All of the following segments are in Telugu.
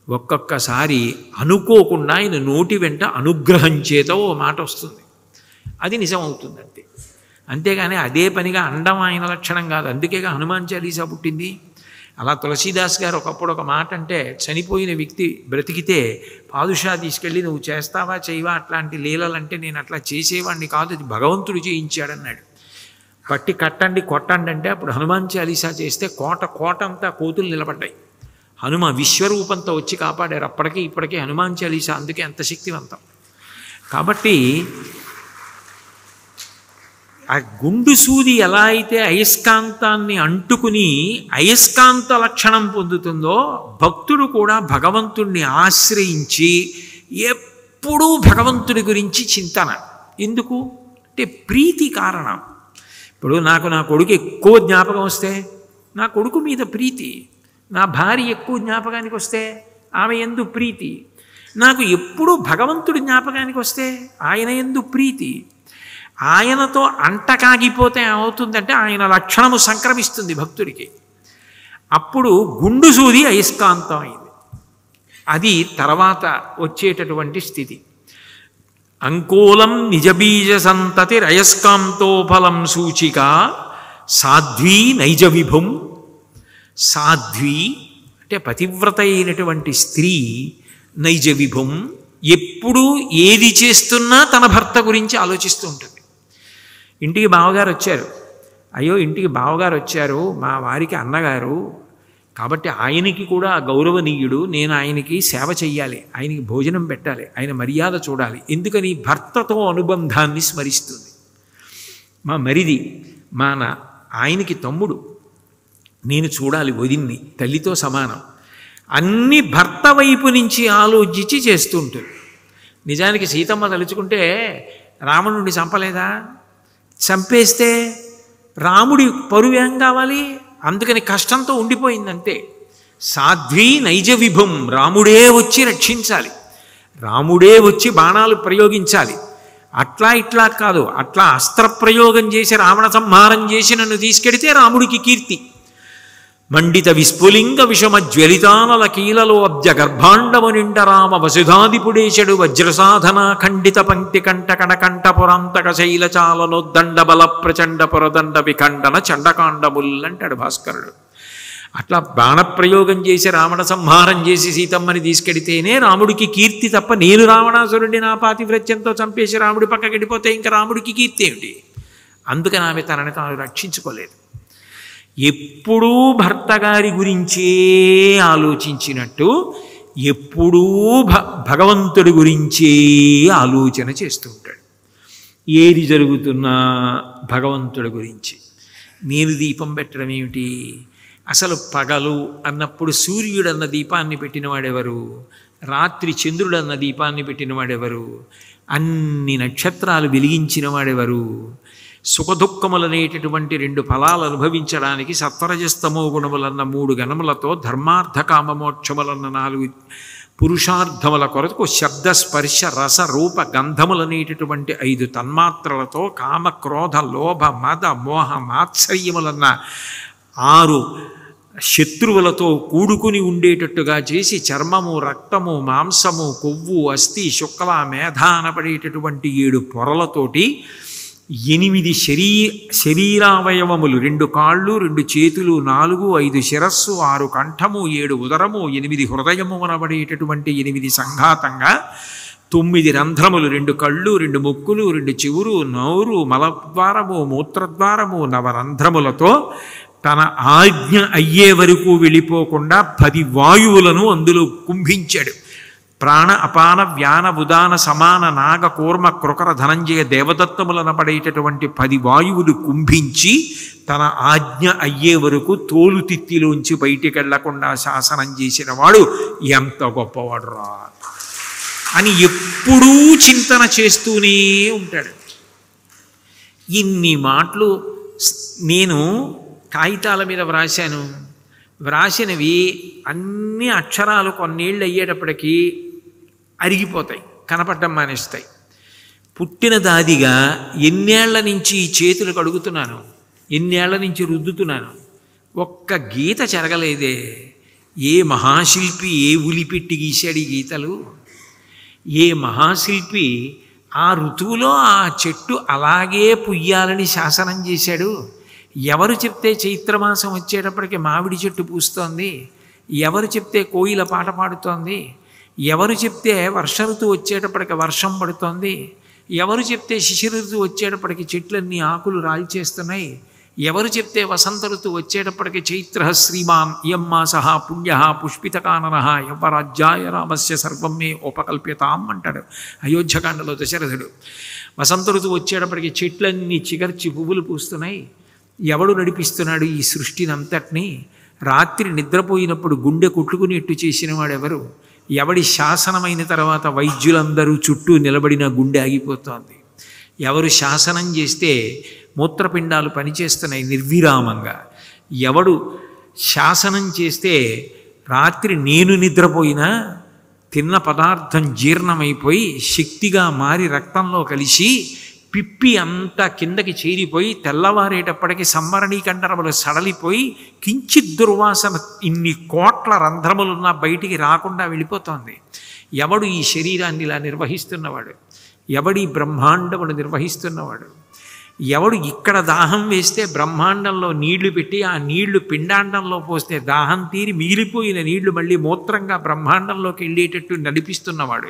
ఒక్కొక్కసారి అనుకోకుండా ఆయన నోటి వెంట అనుగ్రహం చేత ఓ మాట వస్తుంది, అది నిజం అవుతుంది అంతే. అంతేగాని అదే పనిగా అండం ఆయన లక్షణం కాదు. అందుకేగా హనుమాన్ చాలీసా పుట్టింది. అలా తులసీదాస్ గారు ఒకప్పుడు ఒక మాట అంటే, చనిపోయిన వ్యక్తి బ్రతికితే పాదుషా తీసుకెళ్ళి నువ్వు చేస్తావా చేయవా అట్లాంటి లీలలంటే నేను అట్లా చేసేవాడిని కాదు, అది భగవంతుడు చేయించాడన్నాడు. పట్టి కట్టండి కొట్టండి అంటే అప్పుడు హనుమాన్ చాలీసా చేస్తే కోటంతా కోతులు నిలబడ్డాయి. హనుమ విశ్వరూపంతో వచ్చి కాపాడారు. అప్పటికీ ఇప్పటికీ హనుమాన్ చాలీసా అందుకే అంత శక్తివంతం. కాబట్టి ఆ గుండు సూది ఎలా అయితే అయస్కాంతాన్ని అంటుకుని అయస్కాంత లక్షణం పొందుతుందో, భక్తుడు కూడా భగవంతుణ్ణి ఆశ్రయించి ఎప్పుడూ భగవంతుడి గురించి చింతన. ఎందుకు అంటే ప్రీతి కారణం. ఇప్పుడు నాకు నా కొడుకు ఎక్కువ జ్ఞాపకం వస్తే నా కొడుకు మీద ప్రీతి, నా భార్య ఎక్కువ జ్ఞాపకానికి వస్తే ఆమె యందు ప్రీతి, నాకు ఎప్పుడూ భగవంతుడి జ్ఞాపకానికి వస్తే ఆయన యందు ప్రీతి. ఆయనతో అంటకాగిపోతే ఏమవుతుందంటే ఆయన లక్షణము సంక్రమిస్తుంది భక్తుడికి. అప్పుడు గుండు సూది అయస్కాంతం అయింది. అది తర్వాత వచ్చేటటువంటి స్థితి. అంకోలం నిజబీజ సంతతి రయస్కాంతో ఫలం సూచిక సాధ్వీ నైజ విభుం. సాధ్వి అంటే పతివ్రత అయినటువంటి స్త్రీ, నైజ విభుం ఎప్పుడూ ఏది చేస్తున్నా తన భర్త గురించి ఆలోచిస్తూ ఉంటుంది. ఇంటికి బావగారు వచ్చారు, అయ్యో ఇంటికి బావగారు వచ్చారు, మా వారికి అన్నగారు, కాబట్టి ఆయనకి కూడా గౌరవనీయుడు, నేను ఆయనకి సేవ చెయ్యాలి, ఆయనకి భోజనం పెట్టాలి, ఆయన మర్యాద చూడాలి. ఎందుకని భర్తతో అనుబంధాన్ని స్మరిస్తుంది. మా మరిది ఆయనకి తమ్ముడు, నేను చూడాలి వదిన్ని, తల్లితో సమానం, అన్ని భర్త వైపు నుంచి ఆలోచించి చేస్తూ ఉంటుంది. నిజానికి సీతమ్మ తలుచుకుంటే రావణుడిని చంపలేదా? చంపేస్తే రాముడి పరువు ఏం కావాలి? అందుకని కష్టంతో ఉండిపోయిందంతే. సాధ్వీ నైజ విభం, రాముడే వచ్చి రక్షించాలి, రాముడే వచ్చి బాణాలు ప్రయోగించాలి. అట్లా ఇట్లా కాదు, అట్లా అస్త్రప్రయోగం చేసి రావణ సంహారం చేసి నన్ను తీసుకెడితే రాముడికి కీర్తి. మండిత విస్ఫులింగ విషమ జ్వలితానల కీలలో అబ్జ గర్భాండము నిండ రామ వసుధాదిపుడేశడు వజ్రసాధన ఖండిత పంక్తి కంట కణకంఠ పురాంతక శైలచాలనోద్దండ బల ప్రచండ పురదండ విఖండన చండకాండముల్ అంటాడు భాస్కరుడు. అట్లా బాణప్రయోగం చేసి రావణ సంహారం చేసి సీతమ్మని తీసుకెడితేనే రాముడికి కీర్తి తప్ప, నేను రావణాసురుడిని నా పాతివ్రత్యంతో చంపేసి రాముడి పక్కకెడిపోతే ఇంకా రాముడికి కీర్తి ఏమిటి? అందుకని ఆమె తనని తాను రక్షించుకోలేదు. ఎప్పుడూ భర్త గారి గురించే ఆలోచించినట్టు ఎప్పుడూ భగవంతుడి గురించే ఆలోచన చేస్తూ ఉంటాడు. ఏది జరుగుతున్నా భగవంతుడి గురించి. నేను దీపం పెట్టడం ఏమిటి? అసలు పగలు అన్నప్పుడు సూర్యుడన్న దీపాన్ని పెట్టినవాడెవరు? రాత్రి చంద్రుడన్న దీపాన్ని పెట్టినవాడెవరు? అన్ని నక్షత్రాలు వెలిగించిన వాడెవరు? సుఖదుఖములనేటటువంటి రెండు ఫలాలు అనుభవించడానికి సత్వరజస్తమో గుణములన్న 3 గణములతో, ధర్మార్థ కామమోక్షములన్న 4 పురుషార్థముల కొరకు శబ్ద స్పర్శ రస రూప గంధములనేటటువంటి 5 తన్మాత్రలతో, కామ క్రోధ లోభ మద మోహ మాత్సర్యములన్న 6 శత్రువులతో కూడుకుని ఉండేటట్టుగా చేసి, చర్మము రక్తము మాంసము కొవ్వు అస్థి శుక్ల మేధ అనబడేటటువంటి 7 పొరలతోటి 8 శరీరావయవములు, 2 కాళ్ళు 2 చేతులు 4 5 శిరస్సు 6 కంఠము 7 ఉదరము 8 హృదయము అనబడేటటువంటి 8 సంఘాతంగా 9 రంధ్రములు, 2 కళ్ళు 2 ముక్కులు 2 చెవులు నోరు మలద్వారము మూత్రద్వారము 9 రంధ్రములతో తన ఆజ్ఞ అయ్యే వరకు వెళ్ళిపోకుండా 10 వాయువులను అందులో కుంభించాడు. ప్రాణ అపాన వ్యాన ఉదాన సమాన నాగ కూర్మ కృకర ధనంజయ దేవదత్తములనబడేటటువంటి 10 వాయువులు కుంభించి తన ఆజ్ఞ అయ్యే వరకు తోలు తిత్తిలోంచి బయటికెళ్లకుండా శాసనం చేసిన వాడు ఎంత గొప్పవాడు రా అని ఎప్పుడూ చింతన చేస్తూనే ఉంటాడు. ఇన్ని మాటలు నేను కాగితాల మీద వ్రాసినవి అన్ని అక్షరాలు కొన్నేళ్ళు అయ్యేటప్పటికీ అరిగిపోతాయి, కనపడడం మానేస్తాయి. పుట్టిన దాదిగా ఎన్నేళ్ల నుంచి ఈ చేతులు కడుగుతున్నాను, ఎన్నేళ్ల నుంచి రుద్దుతున్నాను, ఒక్క గీత చెరగలేదే. ఏ మహాశిల్పి ఏ ఉలిపెట్టి గీశాడు ఈ గీతలు? ఏ మహాశిల్పి ఆ ఋతువులో ఆ చెట్టు అలాగే పుయ్యాలని శాసనం చేశాడు? ఎవరు చెప్తే చైత్రమాసం వచ్చేటప్పటికి మామిడి చెట్టు పూస్తోంది? ఎవరు చెప్తే కోయిల పాట పాడుతోంది? ఎవరు చెప్తే వర్ష ఋతువు వచ్చేటప్పటికి వర్షం పడుతోంది? ఎవరు చెప్తే శిశిర ఋతువు వచ్చేటప్పటికి చెట్లన్నీ ఆకులు రాల్చేస్తున్నాయి? ఎవరు చెప్తే వసంత ఋతువు వచ్చేటప్పటికి చైత్ర శ్రీమాన్ ఇయం మాసః పుణ్యః పుష్పితకాననః యవ్వరాజ్యాయ రామస్య సర్వం మే ఉపకల్ప్యతాం అంటాడు అయోధ్యకాండలో దశరథుడు. వసంత ఋతువు వచ్చేటప్పటికి చెట్లన్నీ చిగర్చి పువ్వులు పూస్తున్నాయి. ఎవడు నడిపిస్తున్నాడు ఈ సృష్టిని అంతటినీ? రాత్రి నిద్రపోయినప్పుడు గుండె కొట్టుకునేట్టు చేసిన వాడెవరు? ఎవడి శాసనమైన తర్వాత వైద్యులందరూ చుట్టూ నిలబడిన గుండె ఆగిపోతోంది. ఎవరు శాసనం చేస్తే మూత్రపిండాలు పనిచేస్తున్నాయి నిర్విరామంగా. ఎవడు శాసనం చేస్తే రాత్రి నేను నిద్రపోయినా తిన్న పదార్థం జీర్ణమైపోయి శక్తిగా మారి రక్తంలో కలిసి పిప్పి అంతా కిందకి చేరిపోయి తెల్లవారేటప్పటికి సంవరణీకంఠరములు సడలిపోయి కించిత్ దుర్వాసన ఇన్ని కోట్ల రంధ్రములున్నా బయటికి రాకుండా వెళ్ళిపోతోంది. ఎవడు ఈ శరీరాన్ని ఇలా నిర్వహిస్తున్నవాడు? ఎవడి బ్రహ్మాండమును నిర్వహిస్తున్నవాడు? ఎవడు ఇక్కడ దాహం వేస్తే బ్రహ్మాండంలో నీళ్లు పెట్టి ఆ నీళ్లు పిండాండంలో పోస్తే దాహం తీరి మిగిలిపోయిన నీళ్లు మళ్ళీ మూత్రంగా బ్రహ్మాండంలోకి వెళ్ళేటట్టు నడిపిస్తున్నవాడు?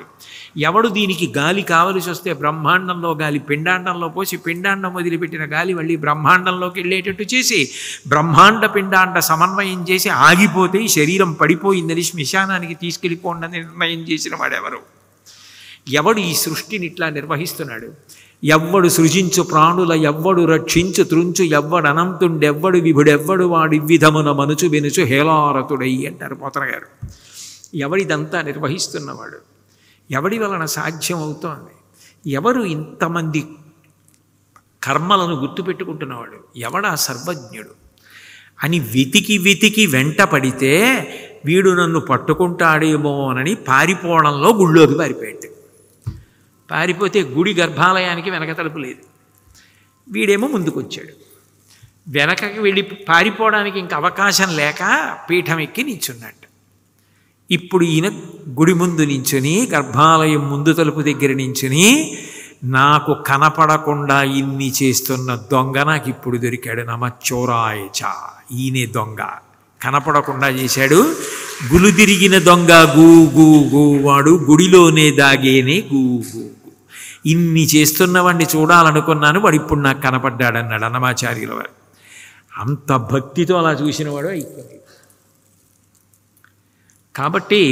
ఎవడు దీనికి గాలి కావలసి వస్తే బ్రహ్మాండంలో గాలి పిండాండంలో పోసి పిండాండం వదిలిపెట్టిన గాలి మళ్ళీ బ్రహ్మాండంలోకి వెళ్ళేటట్టు చేసి బ్రహ్మాండ పిండాండ సమన్వయం చేసి ఆగిపోతే ఈ శరీరం పడిపోయిందని శ్మశానానికి తీసుకెళ్ళిపోండి నిర్ణయం చేసిన వాడెవరు? ఎవడు ఈ సృష్టిని ఇట్లా నిర్వహిస్తున్నాడు? ఎవ్వడు సృజించు ప్రాణుల ఎవ్వడు రక్షించు త్రుంచు ఎవ్వడు అనంతుండెవ్వడు విభుడెవ్వడు వాడి విధమున మనుచు వెనుచు హేలారతుడై అంటారు పోతన గారు. ఎవడిదంతా నిర్వహిస్తున్నవాడు? ఎవడి వలన సాధ్యం అవుతోంది? ఎవరు ఇంతమంది కర్మలను గుర్తుపెట్టుకుంటున్నవాడు? ఎవడా సర్వజ్ఞుడు అని వెతికి వెతికి వెంట పడితే వీడు నన్ను పట్టుకుంటాడేమోనని పారిపోవడంలో గుళ్ళోకి పారిపోయాడు. పారిపోతే గుడి గర్భాలయానికి వెనక తలుపు లేదు. వీడేమో ముందుకొచ్చాడు. వెనకకి వెళ్ళి పారిపోవడానికి ఇంక అవకాశం లేక పీఠం ఎక్కి నించున్నట్టు. ఇప్పుడు ఈయన గుడి ముందు నించుని గర్భాలయం ముందు తలుపు దగ్గర నించుని నాకు కనపడకుండా ఇన్ని చేస్తున్న దొంగ నాకు ఇప్పుడు దొరికాడు. నమచ్చోరాయచ, ఈయనే దొంగ. కనపడకుండా చేశాడు. గులు తిరిగిన దొంగ గూ గూ గూ వాడు గుడిలోనే దాగేనే గూ గూ. ఇన్ని చేస్తున్నవాడిని చూడాలనుకున్నాను, వాడు ఇప్పుడు నాకు కనపడ్డాడన్నాడు అన్నమాచార్యుల వారు. అంత భక్తితో అలా చూసినవాడు అయిపోయింది. కాబట్టి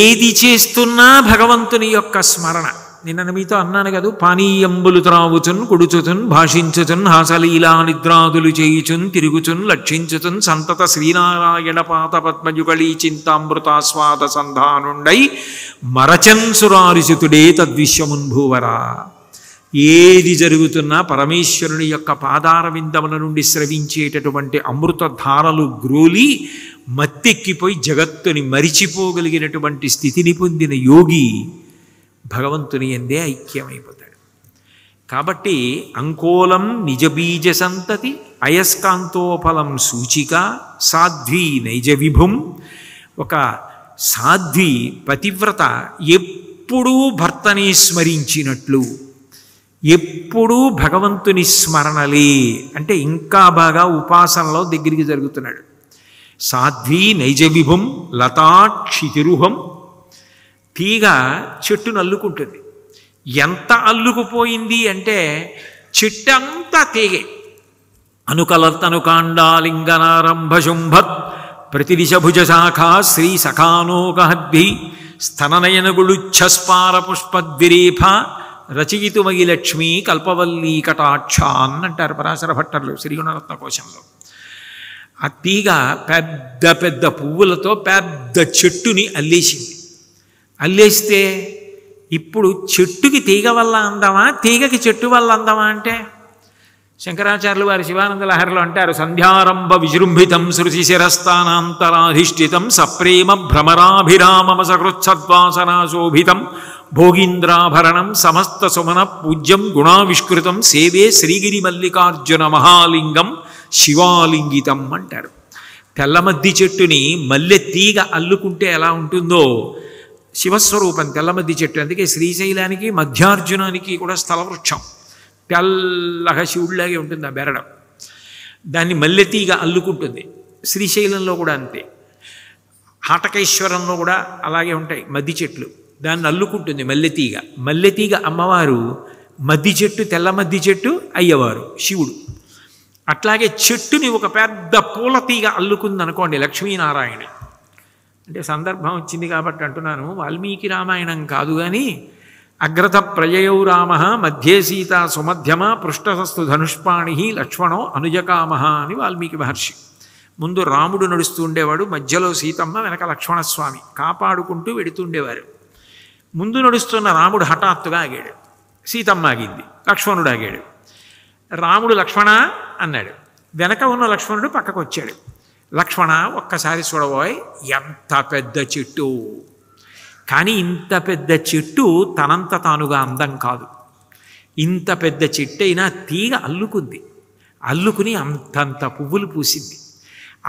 ఏది చేస్తున్నా భగవంతుని యొక్క స్మరణ. నిన్న మీతో అన్నాను కదా, పానీయంబులు త్రావుచున్ కొడుచుచున్ భాషించుచున్ హాసలీలా నిద్రాదులు చేయుచున్ తిరుగుచున్ లక్షించుచున్ సంతత శ్రీనారాయణ పాత పద్మయుగళీ చింతామృతాస్వాద సంధానుండై మరచన్ సురారిసుతుడే తద్విశ్వమున్భూవరా. ఏది జరుగుతున్నా పరమేశ్వరుని యొక్క పాదార విందముల నుండి స్రవించేటటువంటి అమృతధారలు గ్రోలి మత్తెక్కిపోయి జగత్తుని మరిచిపోగలిగినటువంటి స్థితిని పొందిన యోగి భగవంతుని ఎందే ఐక్యమైపోతాడు. కాబట్టి అంకోలం నిజబీజ సంతతి అయస్కాంతోఫలం సూచిక సాధ్వీ నైజ విభుం. ఒక సాధ్వి పతివ్రత ఎప్పుడూ భర్తని స్మరించినట్లు, ఎప్పుడూ భగవంతుని స్మరణలే అంటే ఇంకా బాగా ఉపాసనలో దగ్గరికి జరుగుతున్నాడు. సాధ్వీ నైజ విభుం లతాక్షితిరుహం. తీగ చెట్టును అల్లుకుంటుంది. ఎంత అల్లుకుపోయింది అంటే చెట్టంతా తీగే. అనుకలర్తనుకాండాలింగనారంభ శుంభత్ ప్రతిదిశ భుజ శాఖా శ్రీ సఖానోకహద్భి స్తననయనగుళుచ్ఛస్పార పుష్పద్విరేఫ రచయితుమగి లక్ష్మీ కల్పవల్లీ కటాక్షాన్ అంటారు పరాశర భట్టర్లు శ్రీగుణరత్న కోశంలో. ఆ తీగ పెద్ద పెద్ద పువ్వులతో పెద్ద చెట్టుని అల్లేసింది. అల్లేస్తే ఇప్పుడు చెట్టుకి తీగ వల్ల అందమా, తీగకి చెట్టు వల్ల అందమా అంటే శంకరాచార్యులు వారి శివానంద లహరిలో అంటారు, సంధ్యారంభ విజృంభితం శృతి శిరస్థానాంతరాధిష్ఠితం సప్రేమ భ్రమరాభిరామమ సకృత్సద్వాసనాశోభితం భోగీంద్రాభరణం సమస్త సుమన పూజ్యం గుణావిష్కృతం సేవే శ్రీగిరి మల్లికార్జున మహాలింగం శివాలింగితం అంటారు. తెల్లమద్ది చెట్టుని మల్లె తీగ అల్లుకుంటే ఎలా ఉంటుందో శివస్వరూపం తెల్లమద్ది చెట్టు. అందుకే శ్రీశైలానికి మధ్యార్జునానికి కూడా స్థలవృక్షం. తెల్లగా శివుడిలాగే ఉంటుంది ఆ బెరడం. దాన్ని మల్లె తీగ అల్లుకుంటుంది. శ్రీశైలంలో కూడా అంతే. హాటకేశ్వరంలో కూడా అలాగే ఉంటాయి మద్ది చెట్లు. దాన్ని అల్లుకుంటుంది మల్లెతీగ. మల్లెతీగ అమ్మవారు, మద్ది చెట్టు తెల్ల మద్ది చెట్టు అయ్యవారు శివుడు. అట్లాగే చెట్టుని ఒక పెద్ద పూల తీగ అల్లుకుందనుకోండి లక్ష్మీనారాయణ. అంటే సందర్భం వచ్చింది కాబట్టి అంటున్నాను, వాల్మీకి రామాయణం కాదు కానీ అగ్రత ప్రయయౌ రామ మధ్యే సీత సుమధ్యమ పృష్ఠస్థు ధనుష్పాణి లక్ష్మణో అనుజకామ అని వాల్మీకి మహర్షి. ముందు రాముడు నడుస్తూ ఉండేవాడు, మధ్యలో సీతమ్మ, వెనక లక్ష్మణస్వామి కాపాడుకుంటూ వెడుతుండేవారు. ముందు నడుస్తున్న రాముడు హఠాత్తుగా ఆగాడు, సీతమ్మ ఆగింది, లక్ష్మణుడు ఆగాడు. రాముడు లక్ష్మణ అన్నాడు, వెనక ఉన్న లక్ష్మణుడు పక్కకు వచ్చాడు. లక్ష్మణ ఒక్కసారి చూడబోయ్, ఎంత పెద్ద చెట్టు! కానీ ఇంత పెద్ద చెట్టు తనంత తానుగా అందం కాదు. ఇంత పెద్ద చెట్టు అయినా తీగ అల్లుకుంది. అల్లుకుని అంతంత పువ్వులు పూసింది.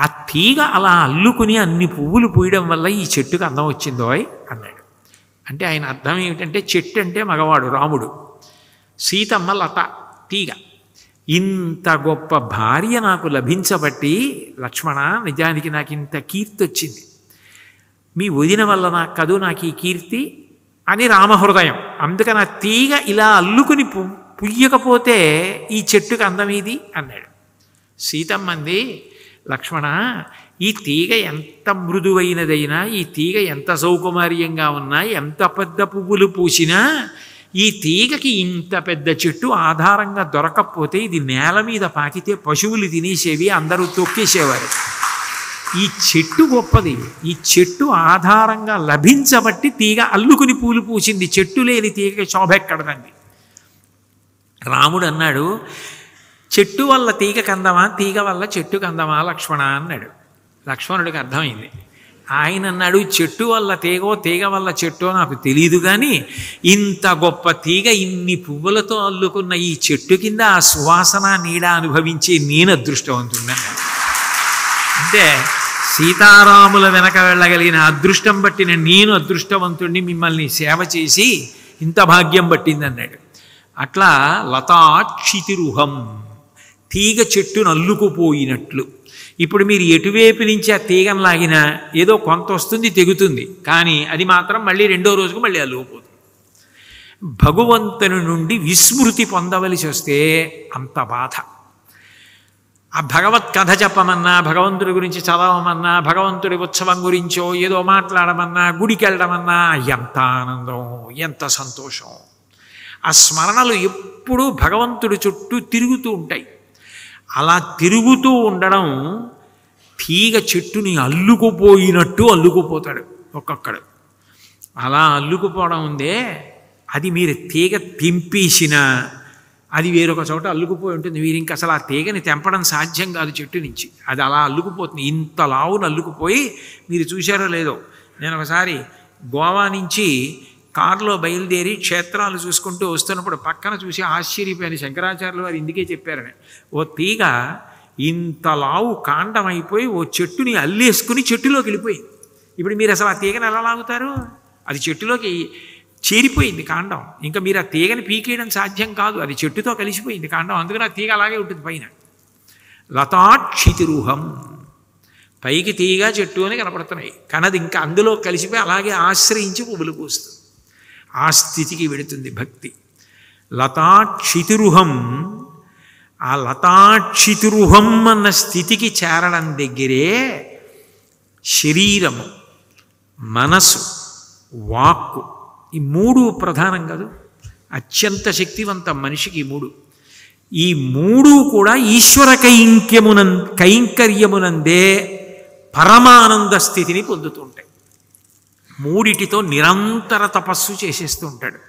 ఆ తీగ అలా అల్లుకుని అన్ని పువ్వులు పూయడం వల్ల ఈ చెట్టుకు అందం వచ్చిందోయ్ అన్నాడు. అంటే ఆయన అర్థం ఏమిటంటే, చెట్టు అంటే మగవాడు రాముడు, సీతమ్మ లత తీగ. ఇంత గొప్ప భార్య నాకు లభించబట్టి లక్ష్మణ, నిజానికి నాకు ఇంత కీర్తి వచ్చింది, మీ వదిన వల్ల నాకు కదూ నాకు ఈ కీర్తి అని రామహృదయం. అందుకని ఆ తీగ ఇలా అల్లుకుని పుయ్యకపోతే ఈ చెట్టుకు అందమేది అన్నాడు. సీతమ్మంది, లక్ష్మణ, ఈ తీగ ఎంత మృదువైనదైనా, ఈ తీగ ఎంత సౌకుమార్యంగా ఉన్నా, ఎంత పెద్ద పువ్వులు పూసినా, ఈ తీగకి ఇంత పెద్ద చెట్టు ఆధారంగా దొరకకపోతే ఇది నేల మీద పాకితే పశువులు తినేసేవి, అందరూ తొక్కేసేవారు. ఈ చెట్టు గొప్పది. ఈ చెట్టు ఆధారంగా లభించబట్టి తీగ అల్లుకుని పూలు పూసింది. చెట్టు లేని తీగకి శోభ ఎక్కడదండి. రాముడు అన్నాడు, చెట్టు వల్ల తీగ కందమా, తీగ వల్ల చెట్టు కందమా లక్ష్మణ అన్నాడు. లక్ష్మణుడికి అర్థమైంది. ఆయన అన్నాడు, చెట్టు వల్ల తీగో తీగ వల్ల చెట్టో నాకు తెలియదు, కానీ ఇంత గొప్ప తీగ ఇన్ని పువ్వులతో అల్లుకున్న ఈ చెట్టు కింద ఆ సువాసన నీడ అనుభవించే నేను అదృష్టవంతున్నా. అంటే సీతారాముల వెనక వెళ్ళగలిగిన అదృష్టం బట్టిన నేను అదృష్టవంతుణ్ణి, మిమ్మల్ని సేవ చేసి ఇంత భాగ్యం పట్టింది అన్నాడు. అట్లా లతాక్షితిరుహం, తీగ చెట్టును అల్లుకుపోయినట్లు. ఇప్పుడు మీరు ఎటువైపు నుంచి ఆ తీగను లాగినా ఏదో కొంత వస్తుంది, తెగుతుంది, కానీ అది మాత్రం మళ్ళీ రెండో రోజుకు మళ్ళీ అల్లుకుపోతుంది. భగవంతుని నుండి విస్మృతి పొందవలసి వస్తే అంత బాధ. ఆ భగవత్ కథ చెప్పమన్నా, భగవంతుడి గురించి చదవమన్నా, భగవంతుడి ఉత్సవం గురించో ఏదో మాట్లాడమన్నా, గుడికి వెళ్ళడమన్నా ఎంత ఆనందం, ఎంత సంతోషం. ఆ స్మరణలు ఎప్పుడూ భగవంతుడి చుట్టూ తిరుగుతూ ఉంటాయి. అలా తిరుగుతూ ఉండడం తీగ చెట్టుని అల్లుకుపోయినట్టు అల్లుకుపోతాడు ఒక్కొక్కడు. అలా అల్లుకుపోవడం ఉందే, అది మీరు తీగ తెంపేసిన అది వేరొక చోట అల్లుకుపోయి ఉంటుంది. మీరు ఇంక అసలు ఆ తీగని తెంపడం సాధ్యం కాదు చెట్టు నుంచి. అది అలా అల్లుకుపోతుంది. ఇంత లావును అల్లుకుపోయి, మీరు చూశారో లేదో, నేను ఒకసారి గోవా నుంచి కారులో బయలుదేరి క్షేత్రాలు చూసుకుంటూ వస్తున్నప్పుడు పక్కన చూసి ఆశ్చర్యపోయాను. శంకరాచార్యులు వారు ఇందుకే చెప్పారని. ఓ తీగ ఇంత లావు కాండం అయిపోయి ఓ చెట్టుని అల్లేసుకుని చెట్టులోకి వెళ్ళిపోయింది. ఇప్పుడు మీరు అసలు ఆ తీగని ఎలా లాగుతారు? అది చెట్టులోకి చేరిపోయింది కాండం. ఇంకా మీరు ఆ తీగని పీకేయడం సాధ్యం కాదు, అది చెట్టుతో కలిసిపోయింది కాండం. అందుకని ఆ తీగ అలాగే ఉంటుంది పైన. లతాక్షితిరుహం, పైకి తీగ చెట్టు అని కనపడుతున్నాయి, కానీ అది ఇంకా అందులో కలిసిపోయి అలాగే ఆశ్రయించి పువ్వులు పూస్తుంది. ఆ స్థితికి వెడుతుంది భక్తి. లతాక్షితిరుహం, ఆ లతాక్షితిరుహం అన్న స్థితికి చేరడం దగ్గరే శరీరము, మనసు, వాక్కు, ఈ మూడు ప్రధానం కాదు. అత్యంత శక్తివంతం మనిషికి ఈ మూడు. ఈ మూడు కూడా ఈశ్వర కైంకర్యమునందే పరమానంద స్థితిని పొందుతుంటాయి. మూడిటితో నిరంతర తపస్సు చేసేస్తూ ఉంటాడు.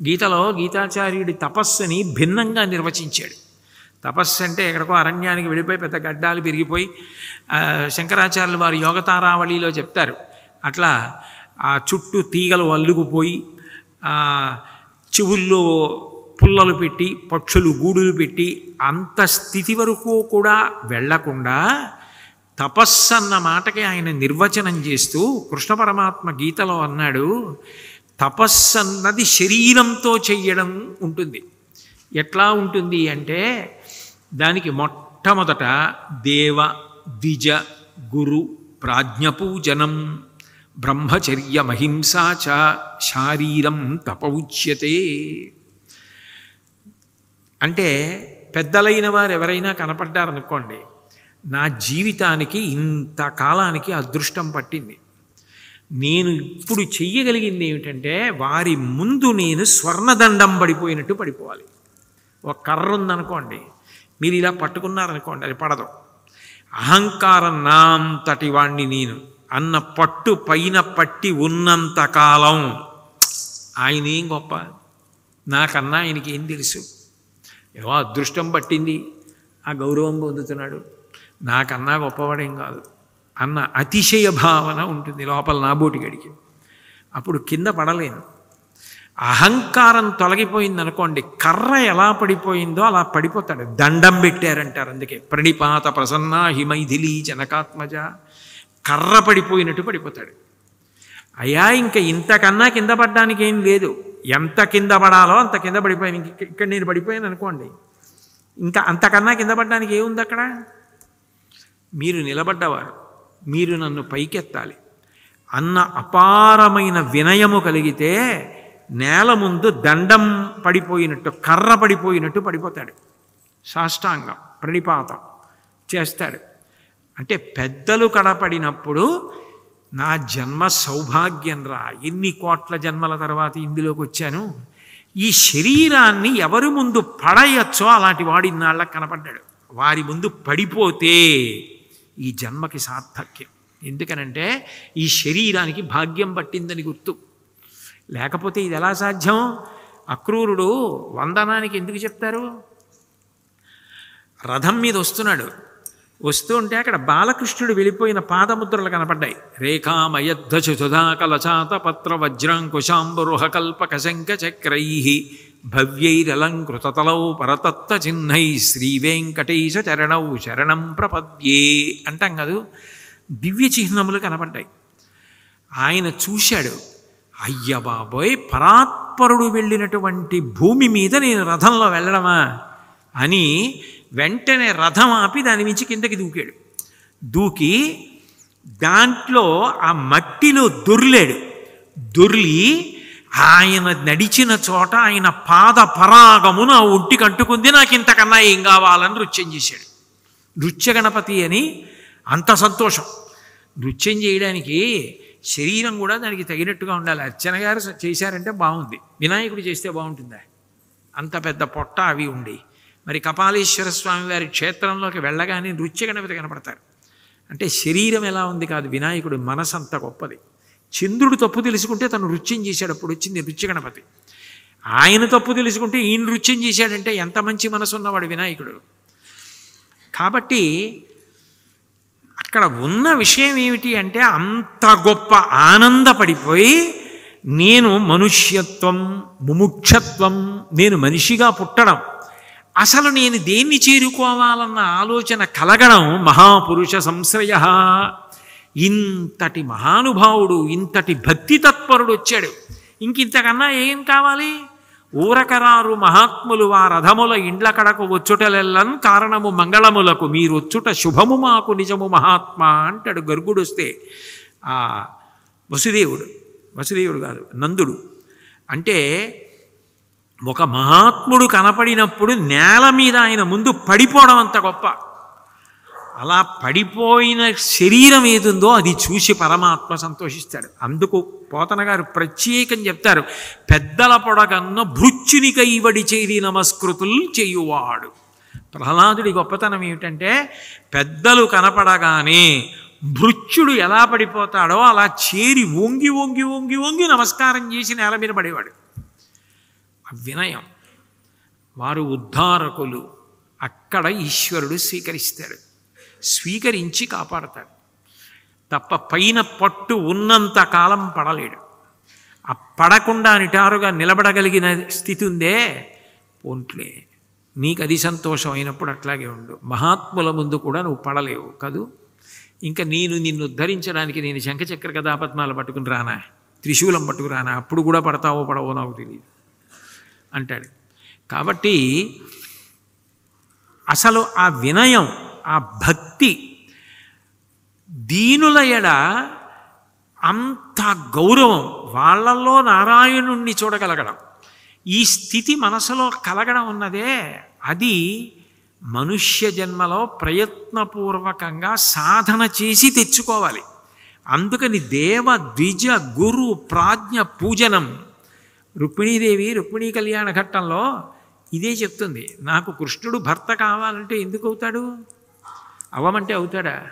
గీతలో గీతాచార్యుడి తపస్సుని భిన్నంగా నిర్వచించాడు. తపస్సు అంటే ఎక్కడికో అరణ్యానికి వెళ్ళిపోయి పెద్ద గడ్డాలు పెరిగిపోయి, శంకరాచార్యులు వారి యోగతారావళిలో చెప్తారు, అట్లా ఆ చుట్టూ తీగలు అల్లుకుపోయి చెవుల్లో పుల్లలు పెట్టి పక్షులు గూడులు పెట్టి అంత స్థితి వరకు కూడా వెళ్లకుండా తపస్సు అన్న మాటకి ఆయన నిర్వచనం చేస్తూ కృష్ణ పరమాత్మ గీతలో అన్నాడు, తపస్సు అన్నది శరీరంతో చెయ్యడం ఉంటుంది. ఎట్లా ఉంటుంది అంటే దానికి మొట్టమొదట దేవ ద్విజ గురు ప్రాజ్ఞపూజనం బ్రహ్మచర్యమహింసా చ శారీరం తప ఉచ్యతే. అంటే పెద్దలైన వారు ఎవరైనా కనపడ్డారనుకోండి, నా జీవితానికి ఇంతకాలానికి అదృష్టం పట్టింది, నేను ఇప్పుడు చెయ్యగలిగింది ఏమిటంటే వారి ముందు నేను స్వర్ణదండం పడిపోయినట్టు పడిపోవాలి. ఒక కర్ర ఉందనుకోండి, మీరు ఇలా పట్టుకున్నారనుకోండి, అది పడదు. అహంకారం నా అంతటి వాణ్ణి నేను అన్న పట్టు పైన పట్టి ఉన్నంతకాలం ఆయన ఏం గొప్ప, నాకన్నా ఆయనకి ఏం తెలుసు, ఏవో అదృష్టం పట్టింది ఆ గౌరవం పొందుతున్నాడు, నాకన్నా గొప్పవాడేం కాదు అన్న అతిశయ భావన ఉంటుంది లోపల నాబోటిగడికి. అప్పుడు కింద పడలేను. అహంకారం తొలగిపోయిందనుకోండి, కర్ర ఎలా పడిపోయిందో అలా పడిపోతాడు. దండం పెట్టారంటారు, అందుకే ప్రణిపాత ప్రసన్నా హిమైథిలీ జనకాత్మజ, కర్ర పడిపోయినట్టు పడిపోతాడు. అయ్యా ఇంకా ఇంతకన్నా కింద పడడానికి ఏం లేదు, ఎంత కింద పడాలో అంత కింద పడిపోయాను. ఇక్కడ నేను పడిపోయాను అనుకోండి, ఇంకా అంతకన్నా కింద పడడానికి ఏముంది అక్కడ? మీరు నిలబడ్డవారు, మీరు నన్ను పైకెత్తాలి అన్న అపారమైన వినయము కలిగితే నేల ముందు దండం పడిపోయినట్టు, కర్ర పడిపోయినట్టు పడిపోతాడు. సాష్టాంగం ప్రణిపాతం చేస్తాడు. అంటే పెద్దలు కడపడినప్పుడు నా జన్మ సౌభాగ్యం రా, ఎన్ని కోట్ల జన్మల తర్వాత ఇందులోకి వచ్చాను, ఈ శరీరాన్ని ఎవరి ముందు పడయచ్చో అలాంటి వాడు ఇన్నాళ్ళకి కనపడ్డాడు. వారి ముందు పడిపోతే ఈ జన్మకి సార్థక్యం. ఎందుకనంటే ఈ శరీరానికి భాగ్యం పట్టిందని గుర్తు. లేకపోతే ఇది ఎలా సాధ్యం? అక్రూరుడు వందనానికి ఎందుకు చెప్తారు? రథం మీద వస్తున్నాడు, వస్తూ ఉంటే అక్కడ బాలకృష్ణుడు వెళ్ళిపోయిన పాదముద్రలు కనపడ్డాయి. రేఖామయద్ధుధా కలచాత పత్ర వజ్రాంకుశాంబరుహ కల్పక శంఖ చక్రై భవ్యైరలంకృతతలౌ పరతత్వ చిహ్నై శ్రీవేంకటేశ చరణౌ శరణం ప్రపద్యే అంటాం కాదు. దివ్య చిహ్నములు కనపడ్డాయి. ఆయన చూశాడు, అయ్య బాబోయ్, పరాత్పరుడు వెళ్ళినటువంటి భూమి మీద నేను రథంలో వెళ్ళడమా అని వెంటనే రథం ఆపి దాని నుంచి కిందకి దూకాడు. దూకి దాంట్లో ఆ మట్టిలో దొర్లాడు. దొర్లి ఆయన నడిచిన చోట ఆయన పాద పరాగము నా ఒంటికి అంటుకుంది, నాకు ఇంతకన్నా ఏం కావాలని నృత్యం చేశాడు. నృత్య గణపతి అని అంత సంతోషం. నృత్యం చేయడానికి శరీరం కూడా దానికి తగినట్టుగా ఉండాలి. అర్చన గారు చేశారంటే బాగుంది, వినాయకుడు చేస్తే బాగుంటుందా? అంత పెద్ద పొట్ట అవి ఉండి. మరి కపాలేశ్వర స్వామి వారి క్షేత్రంలోకి వెళ్ళగానే నృత్య గణపతి కనపడతారు. అంటే శరీరం ఎలా ఉంది కాదు, వినాయకుడు మనసు అంత గొప్పది. చంద్రుడు తప్పు తెలుసుకుంటే తను నృత్యం చేశాడు, అప్పుడు వచ్చింది నృత్య గణపతి. ఆయన తప్పు తెలుసుకుంటే ఈయన నృత్యం చేశాడంటే ఎంత మంచి మనసు ఉన్నవాడు వినాయకుడు. కాబట్టి అక్కడ ఉన్న విషయం ఏమిటి అంటే అంత గొప్ప ఆనందపడిపోయి, నేను మనుష్యత్వం ముముక్షత్వం, నేను మనిషిగా పుట్టడం, అసలు నేను దేన్ని చేరుకోవాలన్న ఆలోచన కలగడం మహాపురుష సంశ్రయ. ఇంతటి మహానుభావుడు, ఇంతటి భక్తి తత్పరుడు వచ్చాడు, ఇంకింతకన్నా ఏం కావాలి? ఊరకరారు మహాత్ములు ఆ రథముల ఇండ్ల కడకు వచ్చుటలెల్లన్ కారణము మంగళములకు మీరొచ్చుట శుభము మాకు నిజము మహాత్మా అంటాడు గర్గుడు వస్తే. ఆ వసుదేవుడు కాదు, నందుడు. అంటే ఒక మహాత్ముడు కనపడినప్పుడు నేల మీద ఆయన ముందు పడిపోవడం అంత గొప్ప. అలా పడిపోయిన శరీరం ఏదుందో అది చూసి పరమాత్మ సంతోషిస్తాడు. అందుకు పోతన గారు ప్రత్యేకం చెప్తారు, పెద్దల పొడగన్న భృత్యుని కైవడి చేరి నమస్కృతులు చేయువాడు. ప్రహ్లాదుడి గొప్పతనం ఏమిటంటే పెద్దలు కనపడగానే భృత్యుడు ఎలా పడిపోతాడో అలా చేరి వంగి వంగి వంగి వంగి నమస్కారం చేసి నేల మీద పడేవాడు. వినయం. వారు ఉద్ధారకులు. అక్కడ ఈశ్వరుడు స్వీకరిస్తాడు, స్వీకరించి కాపాడతాడు తప్ప పైన పట్టు ఉన్నంత కాలం పడలేడు. ఆ పడకుండా నిటారుగా నిలబడగలిగిన స్థితి ఉందే, పోంట్లే నీకు అది సంతోషం అయినప్పుడు అట్లాగే ఉండు. మహాత్ముల ముందు కూడా నువ్వు పడలేవు కదూ. ఇంకా నేను నిన్ను ఉద్ధరించడానికి నేను శంఖచక్ర కథాపద్మాలు పట్టుకుని రానా, త్రిశూలం పట్టుకు రానా, అప్పుడు కూడా పడతావో పడవో నాకు తెలియదు అంటాడు. కాబట్టి అసలు ఆ వినయం, ఆ భక్తి, దీనుల ఎడ అంత గౌరవం, వాళ్ళల్లో నారాయణుణ్ణి చూడగలగడం, ఈ స్థితి మనసులో కలగడం ఉన్నదే, అది మనుష్య జన్మలో ప్రయత్నపూర్వకంగా సాధన చేసి తెచ్చుకోవాలి. అందుకని దేవ ద్విజ గురు ప్రాజ్ఞ పూజనం. రుక్మిణీదేవి రుక్మిణీ కళ్యాణ ఘట్టంలో ఇదే చెప్తుంది. నాకు కృష్ణుడు భర్త కావాలంటే ఎందుకు అవుతాడు? అవమంటే అవుతాడా?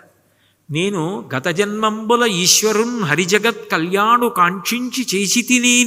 నేను గత జన్మంబుల ఈశ్వరున్ హరిజగత్ కళ్యాణు కాంక్షించి చేసి తిని